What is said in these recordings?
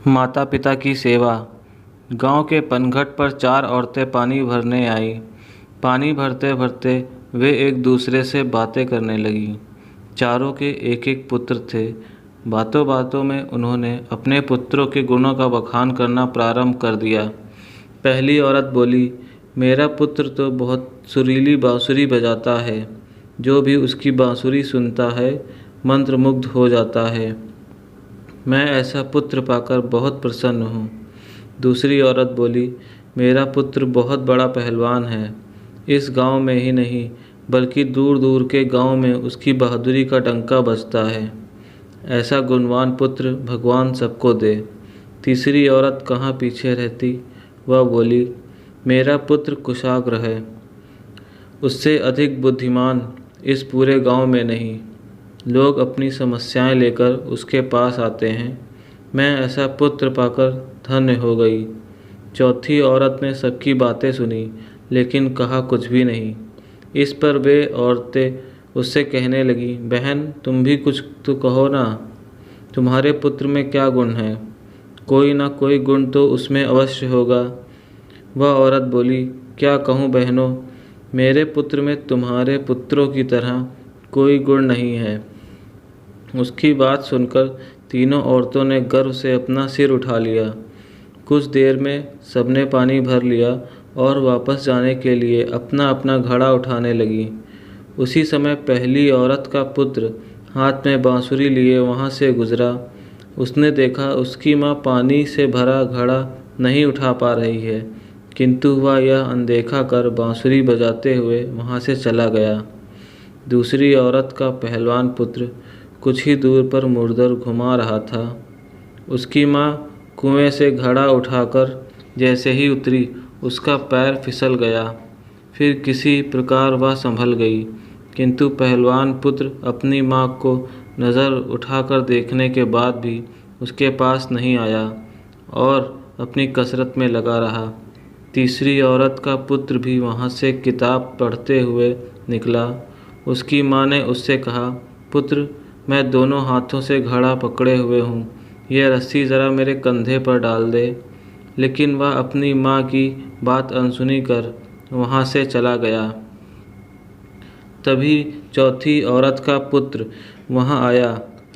माता पिता की सेवा। गांव के पनघट पर चार औरतें पानी भरने आईं। पानी भरते भरते वे एक दूसरे से बातें करने लगीं। चारों के एक एक पुत्र थे। बातों बातों में उन्होंने अपने पुत्रों के गुणों का बखान करना प्रारंभ कर दिया। पहली औरत बोली, मेरा पुत्र तो बहुत सुरीली बांसुरी बजाता है। जो भी उसकी बांसुरी सुनता है मंत्रमुग्ध हो जाता है। मैं ऐसा पुत्र पाकर बहुत प्रसन्न हूँ। दूसरी औरत बोली, मेरा पुत्र बहुत बड़ा पहलवान है। इस गांव में ही नहीं बल्कि दूर दूर के गांव में उसकी बहादुरी का डंका बजता है। ऐसा गुणवान पुत्र भगवान सबको दे। तीसरी औरत कहाँ पीछे रहती, वह बोली, मेरा पुत्र कुशाग्र है। उससे अधिक बुद्धिमान इस पूरे गांव में नहीं। लोग अपनी समस्याएं लेकर उसके पास आते हैं। मैं ऐसा पुत्र पाकर धन्य हो गई। चौथी औरत ने सबकी बातें सुनी लेकिन कहा कुछ भी नहीं। इस पर वे औरतें उससे कहने लगी, बहन तुम भी कुछ तो कहो ना। तुम्हारे पुत्र में क्या गुण है? कोई ना कोई गुण तो उसमें अवश्य होगा। वह औरत बोली, क्या कहूँ बहनों, मेरे पुत्र में तुम्हारे पुत्रों की तरह कोई गुण नहीं है। उसकी बात सुनकर तीनों औरतों ने गर्व से अपना सिर उठा लिया। कुछ देर में सबने पानी भर लिया और वापस जाने के लिए अपना अपना घड़ा उठाने लगी। उसी समय पहली औरत का पुत्र हाथ में बांसुरी लिए वहाँ से गुजरा। उसने देखा उसकी माँ पानी से भरा घड़ा नहीं उठा पा रही है, किंतु वह यह अनदेखा कर बांसुरी बजाते हुए वहाँ से चला गया। दूसरी औरत का पहलवान पुत्र कुछ ही दूर पर मुर्दर घुमा रहा था। उसकी माँ कुएं से घड़ा उठाकर जैसे ही उतरी उसका पैर फिसल गया। फिर किसी प्रकार वह संभल गई, किंतु पहलवान पुत्र अपनी माँ को नज़र उठाकर देखने के बाद भी उसके पास नहीं आया और अपनी कसरत में लगा रहा। तीसरी औरत का पुत्र भी वहाँ से किताब पढ़ते हुए निकला। उसकी माँ ने उससे कहा, पुत्र मैं दोनों हाथों से घड़ा पकड़े हुए हूँ, यह रस्सी ज़रा मेरे कंधे पर डाल दे। लेकिन वह अपनी माँ की बात अनसुनी कर वहाँ से चला गया। तभी चौथी औरत का पुत्र वहाँ आया।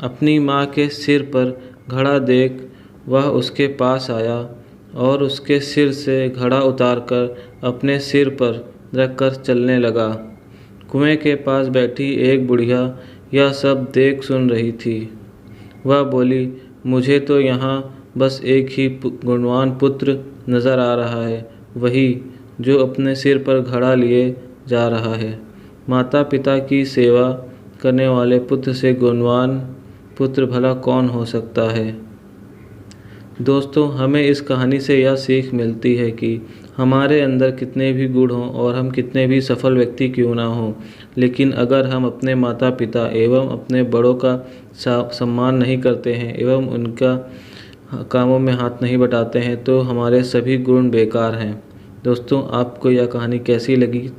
अपनी माँ के सिर पर घड़ा देख वह उसके पास आया और उसके सिर से घड़ा उतारकर अपने सिर पर रखकर चलने लगा। कुएं के पास बैठी एक बुढ़िया यह सब देख सुन रही थी। वह बोली, मुझे तो यहाँ बस एक ही गुणवान पुत्र नज़र आ रहा है, वही जो अपने सिर पर घड़ा लिए जा रहा है। माता पिता की सेवा करने वाले पुत्र से गुणवान पुत्र भला कौन हो सकता है। दोस्तों, हमें इस कहानी से यह सीख मिलती है कि हमारे अंदर कितने भी गुण हों और हम कितने भी सफल व्यक्ति क्यों ना हों, लेकिन अगर हम अपने माता पिता एवं अपने बड़ों का सम्मान नहीं करते हैं एवं उनका कामों में हाथ नहीं बटाते हैं तो हमारे सभी गुण बेकार हैं। दोस्तों, आपको यह कहानी कैसी लगी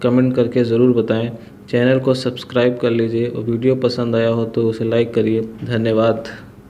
कमेंट करके ज़रूर बताएं। चैनल को सब्सक्राइब कर लीजिए और वीडियो पसंद आया हो तो उसे लाइक करिए। धन्यवाद।